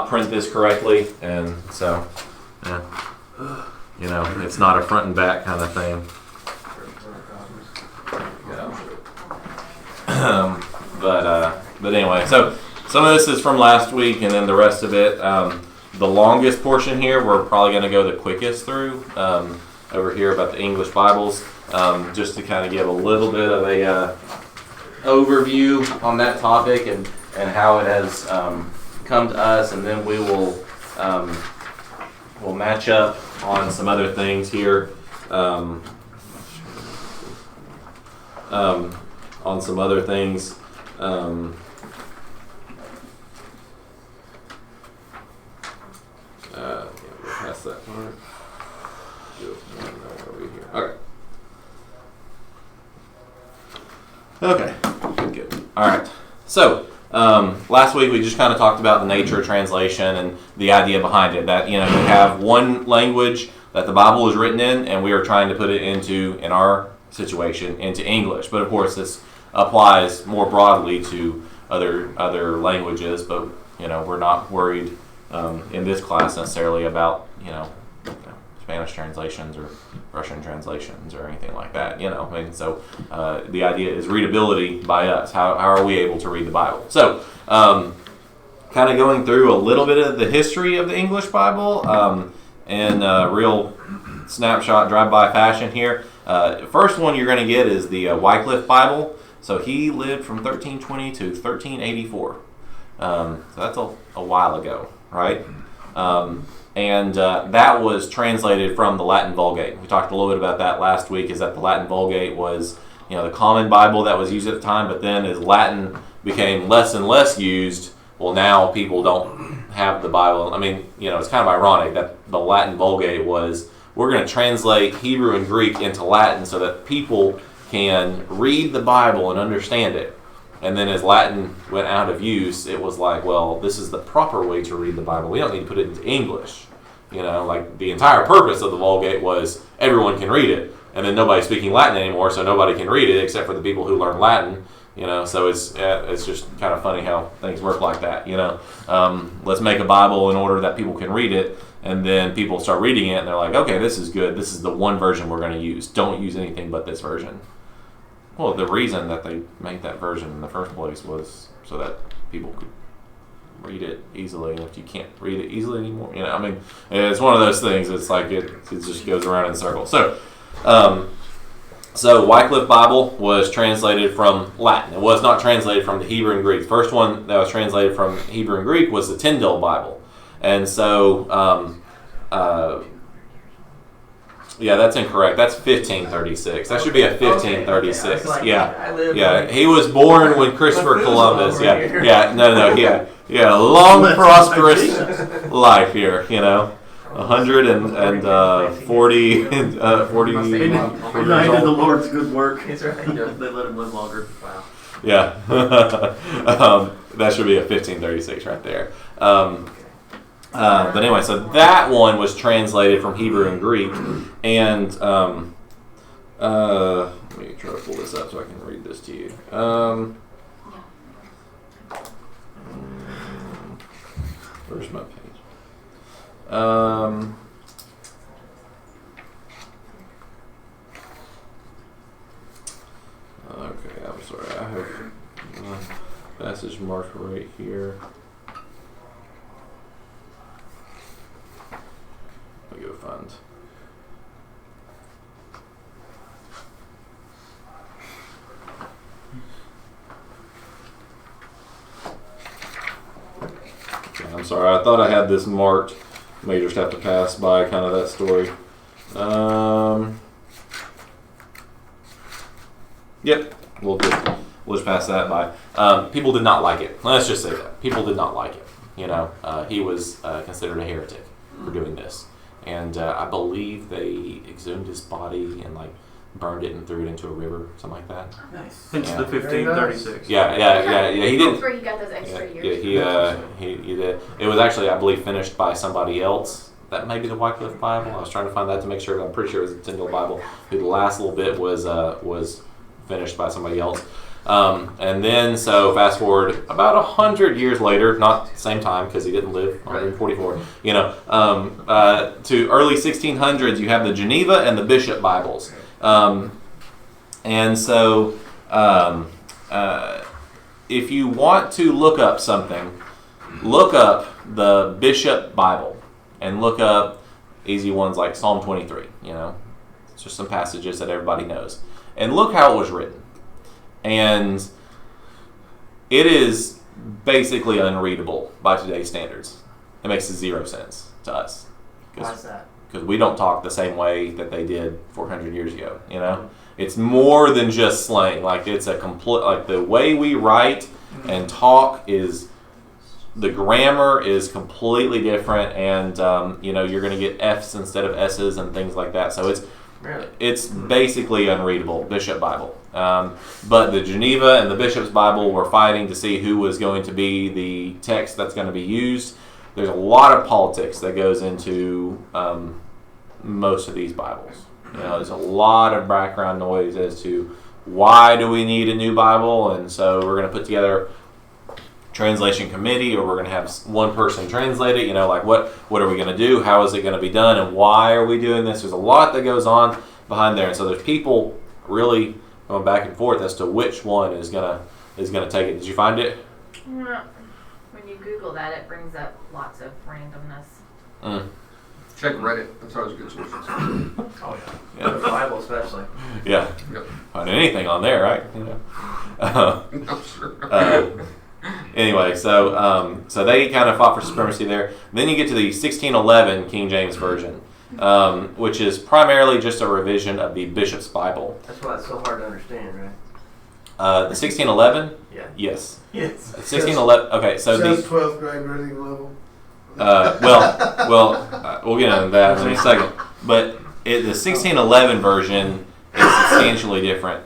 not print this correctly, and so, it's not a front and back kind of thing. But anyway, so some of this is from last week, and then the rest of it, the longest portion here, we're probably going to go the quickest through over here about the English Bibles, just to kind of give a little bit of a overview on that topic and how it has come to us, and then we'll match up on some other things here. On some other things. We'll pass that part. Okay. Good. All right. So last week we just kind of talked about the nature of translation and the idea behind it. That you have one language that the Bible is written in, and we are trying to put it in our situation, into English. But of course, this applies more broadly to other languages. But we're not worried in this class necessarily about Spanish translations or Russian translations or anything like that. So the idea is readability by us. How are we able to read the Bible? So kind of going through a little bit of the history of the English Bible in real snapshot drive-by fashion here. First one you're going to get is the Wycliffe Bible. So he lived from 1320 to 1384. So that's a while ago, right? And that was translated from the Latin Vulgate. We talked a little bit about that last week, is that the Latin Vulgate was the common Bible that was used at the time, but then as Latin became less and less used, well, now people don't have the Bible. I mean, it's kind of ironic that the Latin Vulgate was, we're going to translate Hebrew and Greek into Latin so that people can read the Bible and understand it. And then as Latin went out of use, it was like, well, this is the proper way to read the Bible. We don't need to put it into English. Like the entire purpose of the Vulgate was everyone can read it. And then nobody's speaking Latin anymore, so nobody can read it except for the people who learn Latin. So it's just kind of funny how things work like that. Let's make a Bible in order that people can read it, and then people start reading it, and they're like, okay, this is good. This is the one version we're going to use. Don't use anything but this version. Well, the reason that they made that version in the first place was so that people could read it easily, and if you can't read it easily anymore, it's one of those things. It's like it just goes around in circles. So Wycliffe Bible was translated from Latin. It was not translated from the Hebrew and Greek. The first one that was translated from Hebrew and Greek was the Tyndale Bible. And so, that's incorrect. That's 1536. That should be a 1536. Yeah. He was born when Christopher Columbus. Yeah. Long, prosperous life here. 140 years old. United the Lord's good work. That's right. They let him live longer. Wow. Yeah. That should be a 1536 right there. But anyway, so that one was translated from Hebrew and Greek, and let me try to pull this up so I can read this to you. Where's my page? Okay, I'm sorry. I have passage marked right here. Let me go find. Okay, I'm sorry. I thought I had this marked. May just have to pass by kind of that story. Yep, we'll just pass that by. People did not like it. Let's just say that people did not like it. He was considered a heretic for doing this, and I believe they exhumed his body and burned it and threw it into a river, something like that. Nice. Hence the 1536. Yeah. He didn't. That's where he got those extra years. He did. It was actually, I believe, finished by somebody else. That may be the Wycliffe Bible. I was trying to find that to make sure, but I'm pretty sure it was the Tyndale Bible. The last little bit was finished by somebody else. And then, so fast forward about 100 years later, not the same time because he didn't live 144, to early 1600s, you have the Geneva and the Bishop Bibles. And so if you want to look up something, look up the Bishop Bible and look up easy ones like Psalm 23, It's just some passages that everybody knows. And look how it was written. And it is basically unreadable by today's standards. It makes zero sense to us. Why is that? Because we don't talk the same way that they did 400 years ago, It's more than just slang. Like, it's a complete, like, the way we write and talk is, the grammar is completely different, and, you're going to get F's instead of S's and things like that. So it's basically unreadable, Bishop Bible. But the Geneva and the Bishop's Bible were fighting to see who was going to be the text that's going to be used. There's a lot of politics that goes into most of these Bibles. There's a lot of background noise as to why do we need a new Bible, and so we're going to put together a translation committee, or we're going to have one person translate it. Like what are we going to do? How is it going to be done? And why are we doing this? There's a lot that goes on behind there, and so there's people really going back and forth as to which one is gonna take it. Did you find it? No. When you Google that, it brings up lots of randomness. Check Reddit. That's always a good source. Oh yeah. The Bible especially. Yeah. Yep. Find anything on there, right? I'm sure. Anyway, so they kind of fought for supremacy there. Then you get to the 1611 King James Version, which is primarily just a revision of the Bishop's Bible. That's why it's so hard to understand, right? The 1611? Yeah. Yes. Yes. 1611. Okay, so Says the 12th grade reading level. we'll get into that in a second. But the 1611 version is substantially different.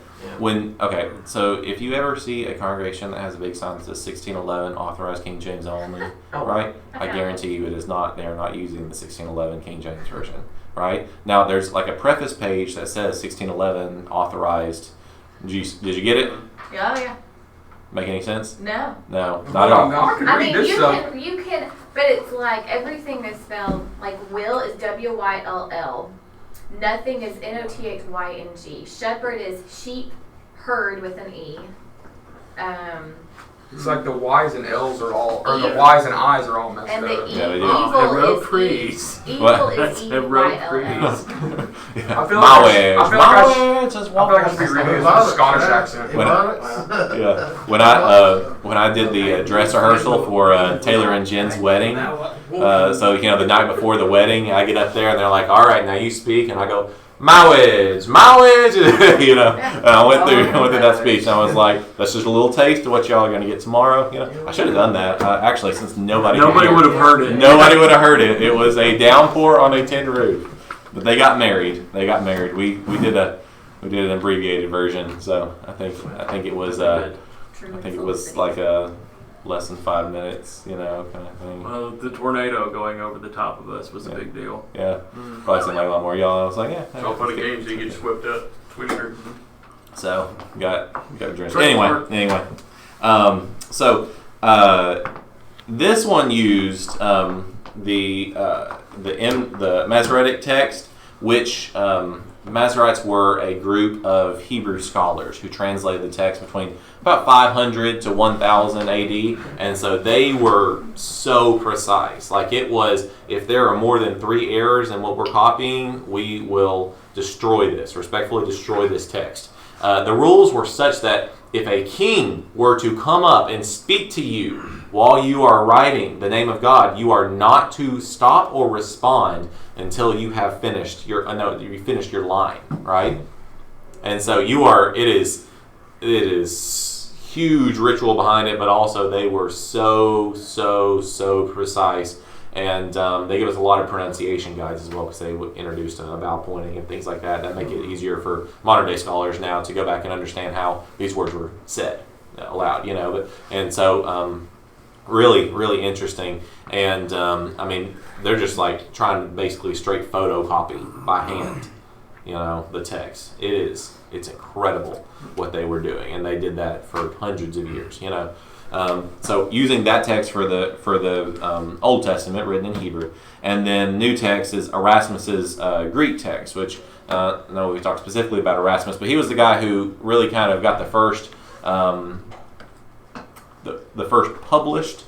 So if you ever see a congregation that has a big sign that says 1611 authorized King James only, right? I guarantee you it is not. They are not using the 1611 King James version, right? Now there's like a preface page that says 1611 authorized. Did you get it? Yeah. Make any sense? No. No, not at all. No, I can read this stuff. You can, but it's like everything is spelled like will is W-Y-L-L. Nothing is N-O-T-H-Y-N-G. Shepherd is sheep, herd with an E. It's like the Y's and L's are all, or the Y's and I's are all messed and up. the Yeah, they do. Evil is E-Y-L-L. I feel like I should be reading this with a Scottish accent. When I did the dress rehearsal for Taylor and Jen's wedding, so the night before the wedding, I get up there and they're like, "All right, now you speak," and I go, "Mowage," and I went through that speech, and I was like, "That's just a little taste of what y'all are going to get tomorrow." I should have done that actually, since nobody would have heard it. Nobody would have heard it. It was a downpour on a tin roof. But they got married. We did an abbreviated version. So I think it was like a less than 5 minutes, kind of thing. Well, the tornado going over the top of us was a big deal. Yeah, probably seemed like a lot more y'all. I was like, yeah. So funny games, you get swept up, Twitter. So got drenched. Anyway, this one used the Masoretic text, which Masoretes were a group of Hebrew scholars who translated the text between about 500 to 1000 AD, and so they were so precise. Like, it was, if there are more than 3 errors in what we're copying, we will respectfully destroy this text. The rules were such that if a king were to come up and speak to you while you are writing the name of God, you are not to stop or respond until you have finished your line, right? And so it is huge ritual behind it, but also they were so precise, and they give us a lot of pronunciation guides as well, because they introduced vowel pointing and things like that make it easier for modern day scholars now to go back and understand how these words were said aloud, really interesting. And they're just like trying to basically straight photocopy by hand the text. It's incredible what they were doing, and they did that for hundreds of years. So using that text for the Old Testament written in Hebrew, and then New Text is Erasmus's Greek text, which no, we talked specifically about Erasmus, but he was the guy who really kind of got the first published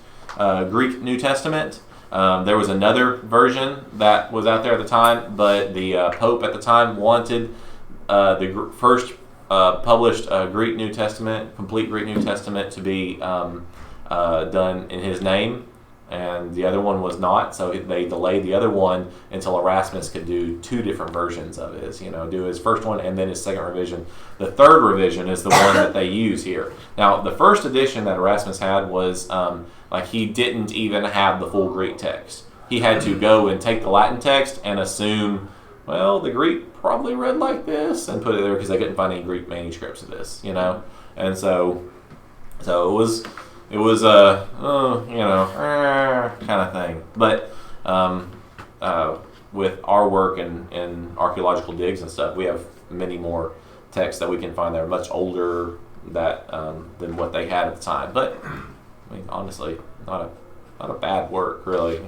Greek New Testament. There was another version that was out there at the time, but the Pope at the time wanted the first published Greek New Testament, complete Greek New Testament, to be done in his name, and the other one was not. So they delayed the other one until Erasmus could do two different versions of his. Do his first one and then his second revision. The third revision is the one that they use here. Now, the first edition that Erasmus had was he didn't even have the full Greek text. He had to go and take the Latin text and assume, well, the Greek probably read like this, and put it there because they couldn't find any Greek manuscripts of this, and so it was a kind of thing. But with our work and archaeological digs and stuff, we have many more texts that we can find that are much older than what they had at the time. But I mean, honestly, not a bad work, really.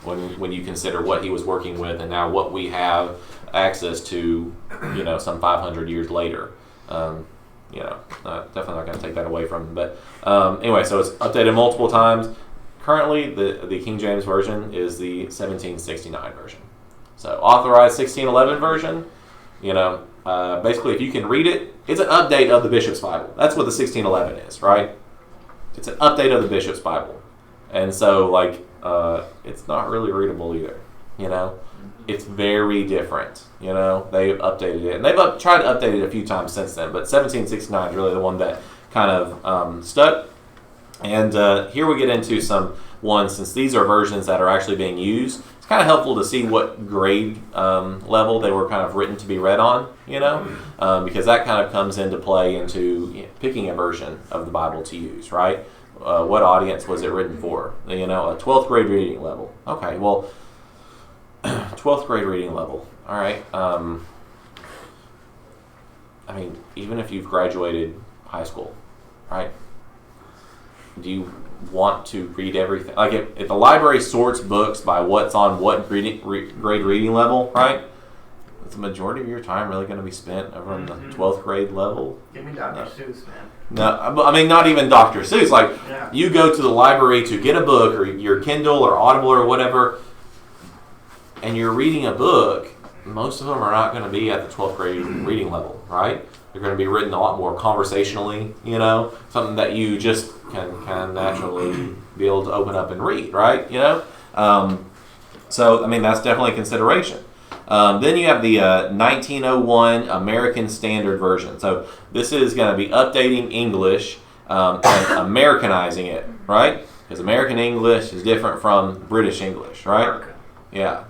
When you consider what he was working with and now what we have access to, some 500 years later. Definitely not going to take that away from him. But anyway, so it's updated multiple times. Currently, the King James Version is the 1769 version. So authorized 1611 version, basically if you can read it, it's an update of the Bishop's Bible. That's what the 1611 is, right? It's an update of the Bishop's Bible. And so, it's not really readable either, It's very different, They've updated it. And they've tried to update it a few times since then, but 1769 is really the one that kind of stuck. And here we get into some ones, since these are versions that are actually being used. It's kind of helpful to see what grade level they were kind of written to be read on, because that kind of comes into play into picking a version of the Bible to use, right? What audience was it written for? A 12th grade reading level. Okay, well, 12th grade reading level. All right. Even if you've graduated high school, right? Do you want to read everything? Like if the library sorts books by what's on what grade reading level, right? Is the majority of your time really going to be spent over in the 12th grade level? Give me Dr. Seuss, man. No, not even Dr. Seuss. You go to the library to get a book, or your Kindle or Audible or whatever, and you're reading a book. Most of them are not going to be at the 12th grade reading level, right? They're going to be written a lot more conversationally, something that you just can naturally be able to open up and read, right? So that's definitely a consideration. Then you have the 1901 American Standard Version. So this is going to be updating English and Americanizing it, right? Because American English is different from British English, right? America. Yeah.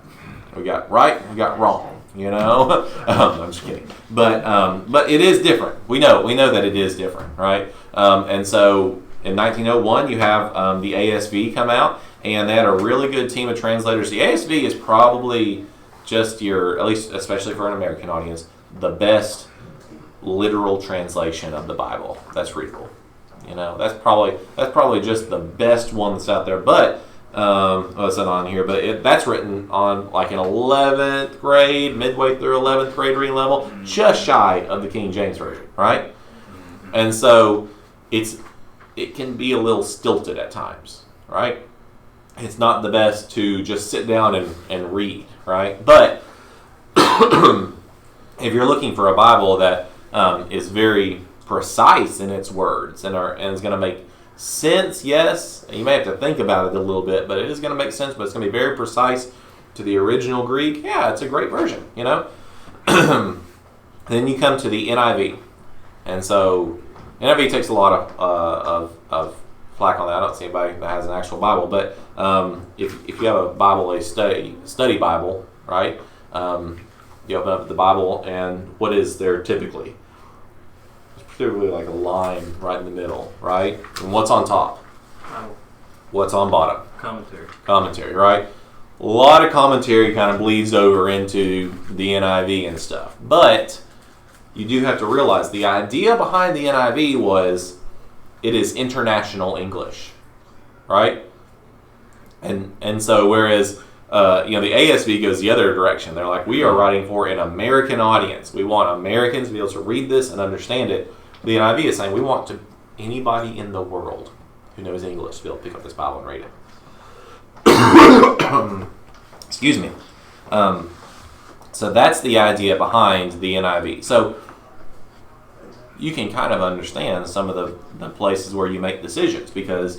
We got right, we got wrong, I'm just kidding. But it is different. We know that it is different, right? And so in 1901, you have the ASV come out, and they had a really good team of translators. The ASV is probably just at least especially for an American audience, the best literal translation of the Bible that's readable. That's probably just the best one that's out there. But it's not on here, but that's written on an 11th grade, midway through 11th grade reading level, just shy of the King James Version, right? And so it can be a little stilted at times, right? It's not the best to just sit down and read, right? But if you're looking for a Bible that is very precise in its words and is going to make sense, yes, you may have to think about it a little bit, but it is going to make sense, but it's going to be very precise to the original Greek. Yeah, it's a great version, Then you come to the NIV. And so NIV takes a lot of flack on that. I don't see anybody that has an actual Bible, but if you have a Bible, a study Bible, right? You open up the Bible, and what is there typically? It's typically like a line right in the middle, right? And what's on top? Bible. What's on bottom? Commentary. Commentary, right? a lot of commentary kind of bleeds over into the NIV and stuff. But you do have to realize the idea behind the NIV was it is international English, right? And so whereas the ASV goes the other direction. They're like, we are writing for an American audience. We want Americans to be able to read this and understand it. The NIV is saying we want anybody in the world who knows English to be able to pick up this Bible and read it. Excuse me. So that's the idea behind the NIV. So you can kind of understand some of the places where you make decisions because,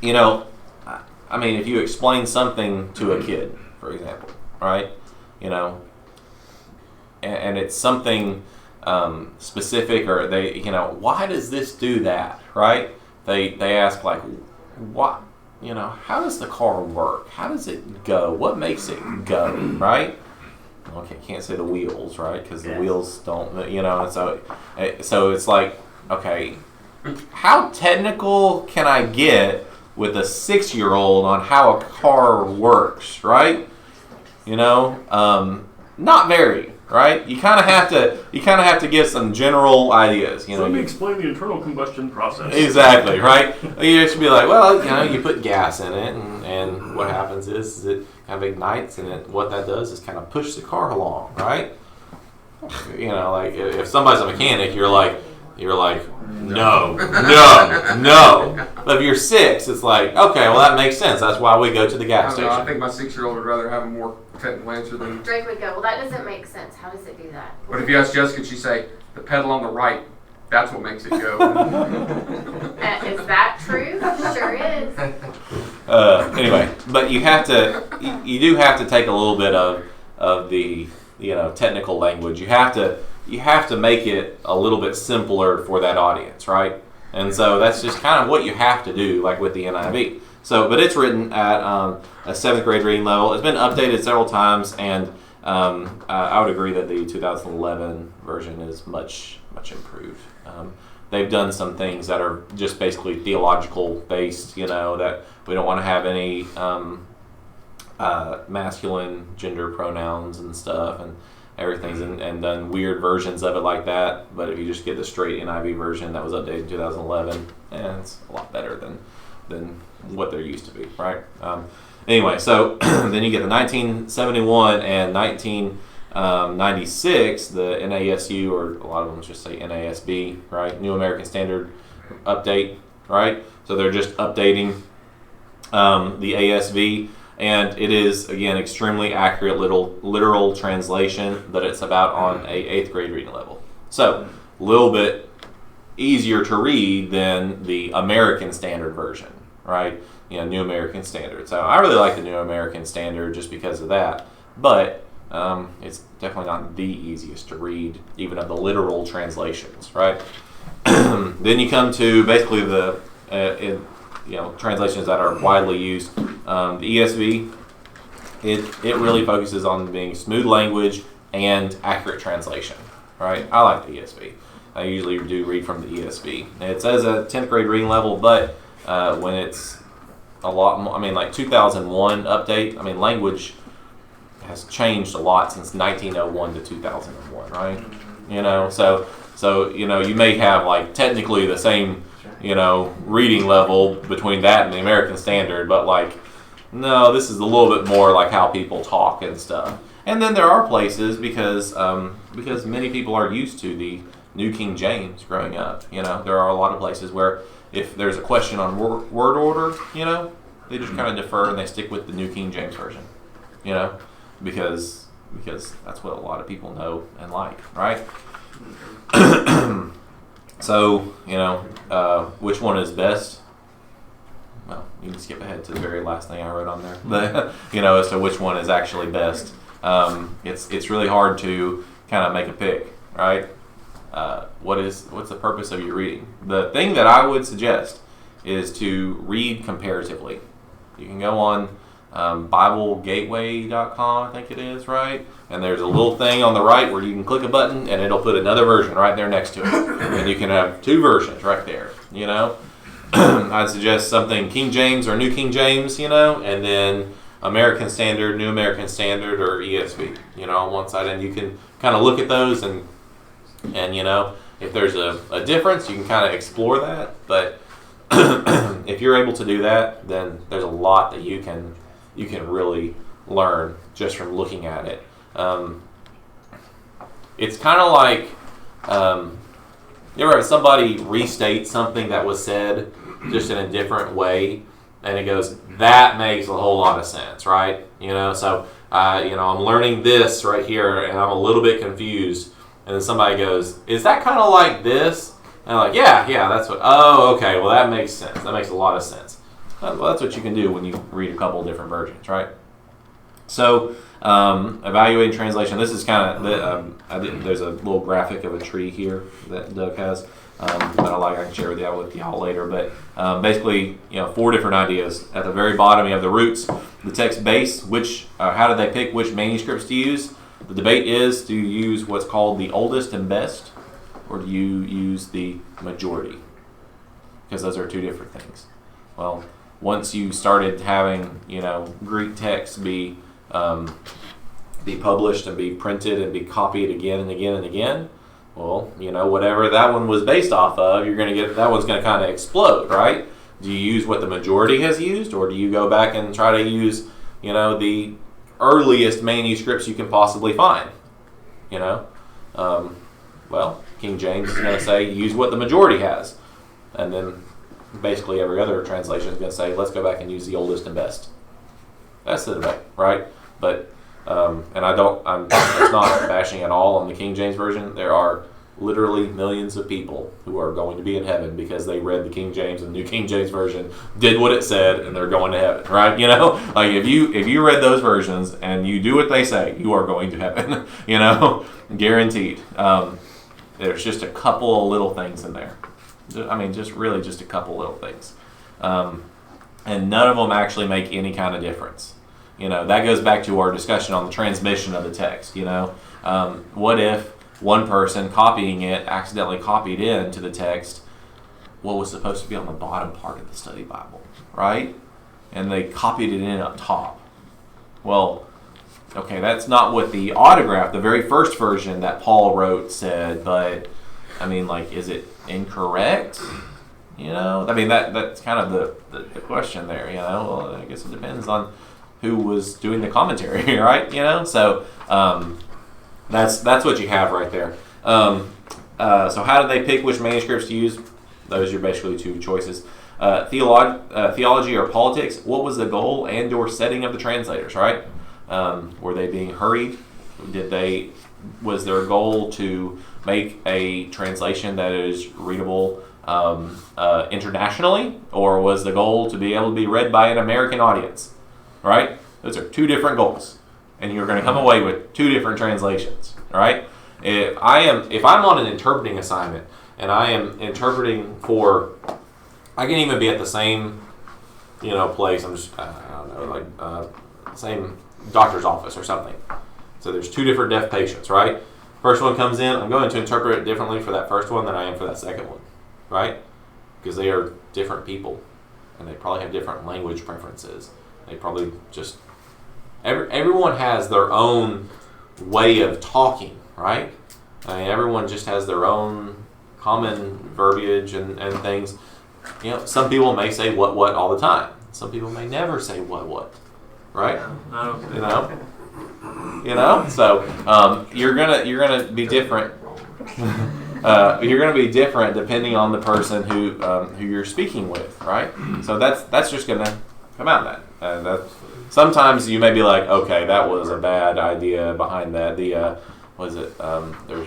if you explain something to a kid, for example, right, and it's something specific or they, why does this do that, right? They ask like, what, how does the car work? How does it go? What makes it go, right? Okay, can't say the wheels, right? Because the wheels don't, so it's like, okay, how technical can I get with a 6-year-old on how a car works, right? Not very, right? You kind of have to give some general ideas. So let me explain the internal combustion process. Exactly, right? You should be like, well, you put gas in it, and what happens is it kind of ignites, and what that does is kind of push the car along, right? Like if somebody's a mechanic, you're like, no. But if you're 6, it's like, okay, well that makes sense. That's why we go to the gas station. I think my 6-year-old would rather have a more technical answer than Drake would go, well, that doesn't make sense. How does it do that? But if you ask Jessica, she'd say, the pedal on the right, that's what makes it go. Is that true? Sure is. Anyway, but you do have to take a little bit of the technical language. You have to make it a little bit simpler for that audience, right? And so that's just kind of what you have to do, like with the NIV. So, but it's written at a 7th grade reading level. It's been updated several times, and I would agree that the 2011 version is much improved. They've done some things that are just basically theological based, that we don't want to have any masculine gender pronouns and stuff, and everything's and done weird versions of it like that. But if you just get the straight NIV version that was updated in 2011, it's a lot better than what they're used to be, right? Anyway, so then you get the 1971 and 1996, the NASU, or a lot of them just say NASB, right? New American Standard Update, right? So they're just updating the ASV. And it is, again, extremely accurate literal translation, but it's about on a 8th grade reading level. So a little bit easier to read than the American Standard version, right? New American Standard. So I really like the New American Standard just because of that. But it's definitely not the easiest to read, even of the literal translations, right? Then you come to basically the translations that are widely used. The ESV, it really focuses on being smooth language and accurate translation, right? I like the ESV. I usually do read from the ESV. It says a 10th grade reading level, but when it's a lot more, like 2001 update, language has changed a lot since 1901 to 2001, right? So you may have like technically the same reading level between that and the American Standard, but no, this is a little bit more like how people talk and stuff. And then there are places because many people are used to the New King James growing up. There are a lot of places where if there's a question on word order, they just kind of defer and they stick with the New King James version, because that's what a lot of people know and like, right? So, which one is best? Well, you can skip ahead to the very last thing I wrote on there. But, as to which one is actually best. It's really hard to kind of make a pick, right? What's the purpose of your reading? The thing that I would suggest is to read comparatively. You can go on BibleGateway.com, I think it is, right? And there's a little thing on the right where you can click a button and it'll put another version right there next to it. And you can have 2 versions right there, I'd suggest something King James or New King James, and then American Standard, New American Standard, or ESV, on one side, and you can kind of look at those and if there's a difference, you can kind of explore that. But if you're able to do that, then there's a lot that you can really learn just from looking at it. It's kind of like you ever have somebody restate something that was said just in a different way, and it goes, that makes a whole lot of sense, right? So I'm learning this right here, and I'm a little bit confused, and then somebody goes, is that kind of like this? And I'm like, yeah, that's what. Oh, okay. Well, that makes sense. That makes a lot of sense. Well, that's what you can do when you read a couple of different versions, right? So, evaluating translation. This is kind of there's a little graphic of a tree here that Doug has that I can share with y'all later. But basically, 4 different ideas. At the very bottom, you have the roots, the text base. How do they pick which manuscripts to use? The debate is: do you use what's called the oldest and best, or do you use the majority? Because those are 2 different things. Well, once you started having Greek texts be published and be printed and be copied again and again and again, well, whatever that one was based off of, you're going to get that one's going to kind of explode, right? Do you use what the majority has used, or do you go back and try to use the earliest manuscripts you can possibly find? Well, King James is going to say use what the majority has, and then basically every other translation is going to say let's go back and use the oldest and best. That's the debate, right? But and it's not bashing at all on the King James version. There are literally millions of people who are going to be in heaven because they read the King James and the New King James version, did what it said, and they're going to heaven, right? Like if you read those versions and you do what they say, you are going to heaven, guaranteed. There's just a couple of little things in there. Just a couple little things. And none of them actually make any kind of difference. That goes back to our discussion on the transmission of the text. What if one person copying it accidentally copied into the text what was supposed to be on the bottom part of the study Bible, right? And they copied it in up top. Well, okay, that's not what the autograph, the very first version that Paul wrote, said, but is it incorrect? That's kind of the question there. Well, I guess it depends on who was doing the commentary, right? So that's what you have right there. So how do they pick which manuscripts to use? Those are basically 2 choices. Theology or politics. What was the goal and or setting of the translators, right? Were they being hurried? Was their goal to make a translation that is readable internationally, or was the goal to be able to be read by an American audience, right? Those are 2 different goals, and you're going to come away with 2 different translations, right? If I'm on an interpreting assignment and I am interpreting I can even be at the same place. Same doctor's office or something. So there's 2 different deaf patients, right? First one comes in, I'm going to interpret it differently for that first one than I am for that second one, right? Because they are different people, and they probably have different language preferences. They probably just everyone has their own way of talking, right? Everyone just has their own common verbiage and things. Some people may say what all the time. Some people may never say what, right? So you're gonna be different. You're gonna be different depending on the person who you're speaking with, right? So that's just gonna come out of that. Sometimes you may be like, okay, that was a bad idea behind that. There's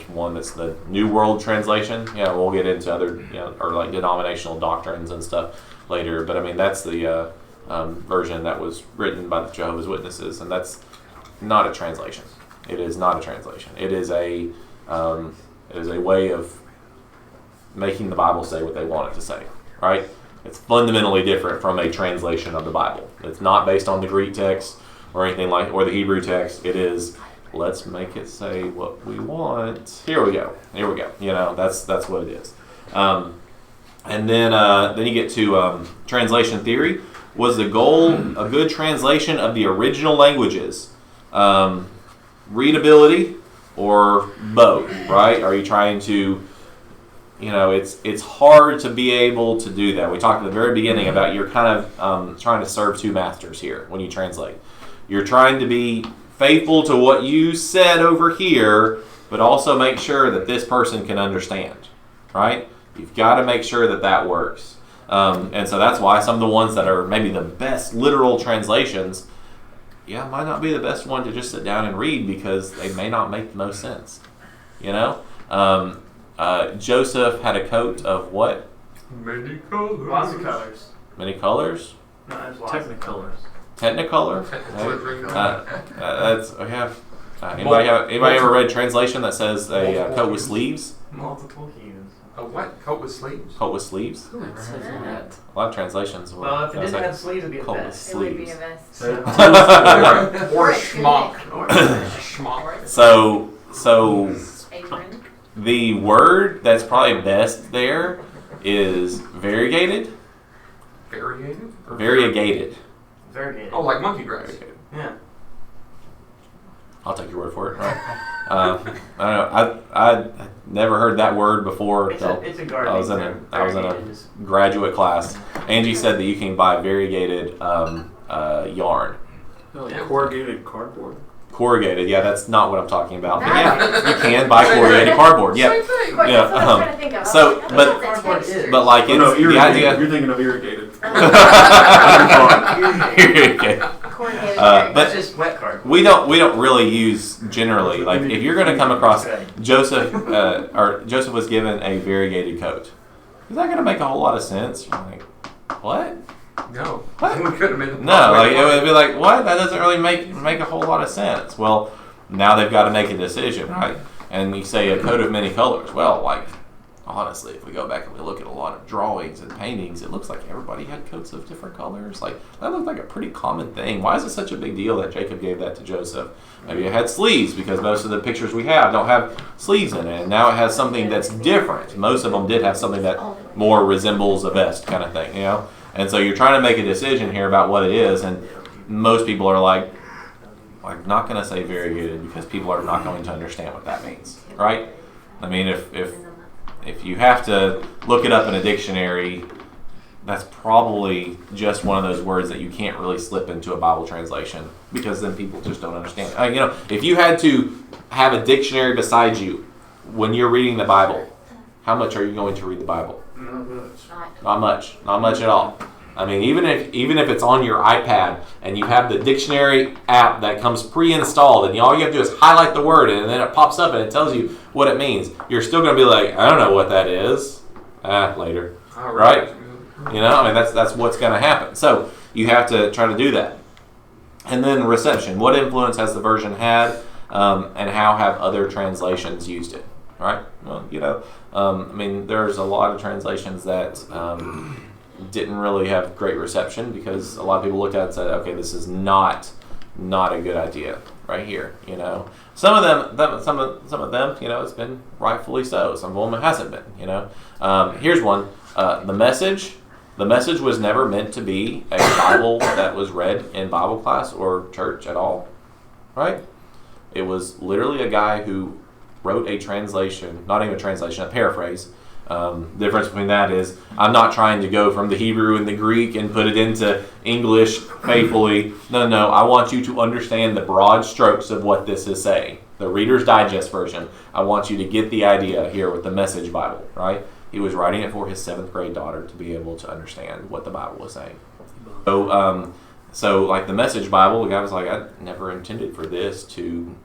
one that's the New World Translation. We'll get into other, or like denominational doctrines and stuff later. But that's the version that was written by the Jehovah's Witnesses, and that's not a translation. It is not a translation. It is a way of making the Bible say what they want it to say, right? It's fundamentally different from a translation of the Bible. It's not based on the Greek text or anything or the Hebrew text. It is, let's make it say what we want. Here we go. That's what it is. And then you get to translation theory. Was the goal a good translation of the original languages? Readability or both, right? Are you trying to, it's hard to be able to do that. We talked at the very beginning about you're kind of trying to serve two masters here when you translate. You're trying to be faithful to what you said over here, but also make sure that this person can understand, right? You've got to make sure that works. And so that's why some of the ones that are maybe the best literal translations, might not be the best one to just sit down and read because they may not make the most sense. Joseph had a coat of what? Many colors. Lots of colors. Many colors? No, there's lots of colors. Technicolor? Anybody ever read translation that says a coat with sleeves? Multiple hues. A what? Coat with sleeves? Coat with sleeves? What's that? A lot of translations. Well, if it didn't have sleeves, it'd be a coat with vest. It would be a sleeves. vest. Or schmuck. Schmuck. So Apron. the word that's probably best there is variegated. Variegated? Or Variegated. Variegated. Oh, like monkey grass. Yeah. I'll take your word for it. Right? I don't know. I never heard that word before. It's a gardening I was in term. a Variegated is- graduate class. Angie said that you can buy variegated yarn. Corrugated cardboard. Corrugated, that's not what I'm talking about. But you can buy corrugated cardboard. Yeah, That's what I was trying to think of. so, I but- that's a texture. but like it's the idea. You're thinking of irrigated. Okay. Corrugated but- That's just wet cardboard. We don't really use generally, like if you're going to come across Joseph Joseph was given a variegated coat. Is that going to make a whole lot of sense? You're like, what? No. What? We couldn't have made the No, like it would be like, what? That doesn't really make a whole lot of sense. Well, now they've got to make a decision, right? And you say a coat of many colors. Well, like honestly, if we go back and we look at a lot of drawings and paintings, it looks like everybody had coats of different colors. Like that looked like a pretty common thing. Why is it such a big deal that Jacob gave that to Joseph? Maybe it had sleeves because most of the pictures we have don't have sleeves in it. And now it has something that's different. Most of them did have something that more resembles a vest kind of thing, And so you're trying to make a decision here about what it is, and most people are like not going to say variegated because people are not going to understand what that means, right? I mean, if you have to look it up in a dictionary, that's probably just one of those words that you can't really slip into a Bible translation because then people just don't understand. If you had to have a dictionary beside you when you're reading the Bible, how much are you going to read the Bible? Not much at all. I mean, even if it's on your iPad and you have the dictionary app that comes pre-installed and all you have to do is highlight the word and then it pops up and it tells you what it means, you're still going to be like, I don't know what that is. Later, right? That's what's going to happen. So you have to try to do that. And then reception. What influence has the version had, and how have other translations used it? Right? Well, there's a lot of translations that didn't really have great reception because a lot of people looked at it and said, okay, this is not a good idea right here. Some of them, it's been rightfully so. Some of them it hasn't been. Here's one. The message was never meant to be a Bible that was read in Bible class or church at all, right? It was literally a guy who wrote a translation, not even a translation, a paraphrase. The difference between that is I'm not trying to go from the Hebrew and the Greek and put it into English faithfully. No, I want you to understand the broad strokes of what this is saying. The Reader's Digest version. I want you to get the idea here with the Message Bible, right? He was writing it for his 7th grade daughter to be able to understand what the Bible was saying. So like the Message Bible, the guy was like, I never intended for this to,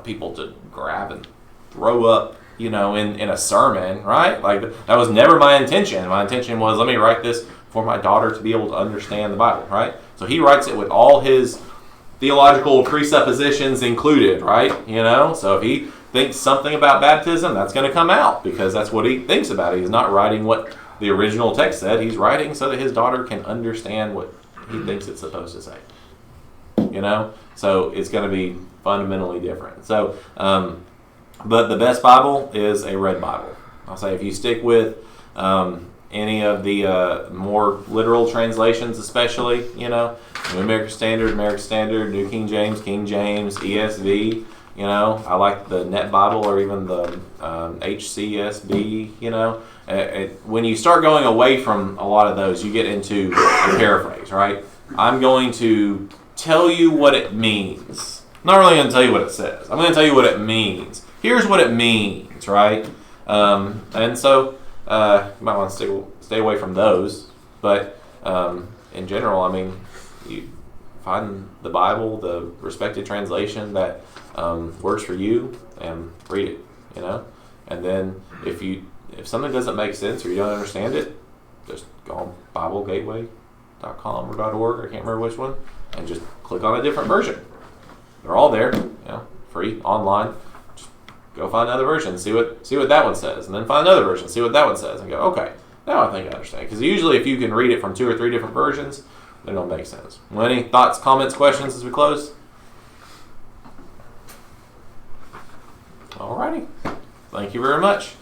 people to grab and throw up, in a sermon, right? Like that was never my intention. My intention was, let me write this for my daughter to be able to understand the Bible, right? So he writes it with all his theological presuppositions included, right? So if he thinks something about baptism, that's going to come out because that's what he thinks about it. He's not writing what the original text said. He's writing so that his daughter can understand what he thinks it's supposed to say. So it's going to be fundamentally different. So, but the best Bible is a red Bible. I'll say if you stick with any of the more literal translations, especially, New American Standard, New King James, ESV. I like the Net Bible or even the HCSB. When you start going away from a lot of those, you get into the paraphrase, right? I'm going to tell you what it means. I'm not really going to tell you what it says. I'm going to tell you what it means. Here's what it means, right? And so you might want to stay away from those. But in general, you find the Bible, the respected translation that works for you, and read it. And then if something doesn't make sense or you don't understand it, just go on BibleGateway.com or .org. I can't remember which one, and just click on a different version. They're all there, free online. Just go find another version, see what that one says, and then find another version, see what that one says, and go, okay, now I think I understand. Because usually, if you can read it from 2 or 3 different versions, they don't make sense. Well, any thoughts, comments, questions as we close? Alrighty, thank you very much.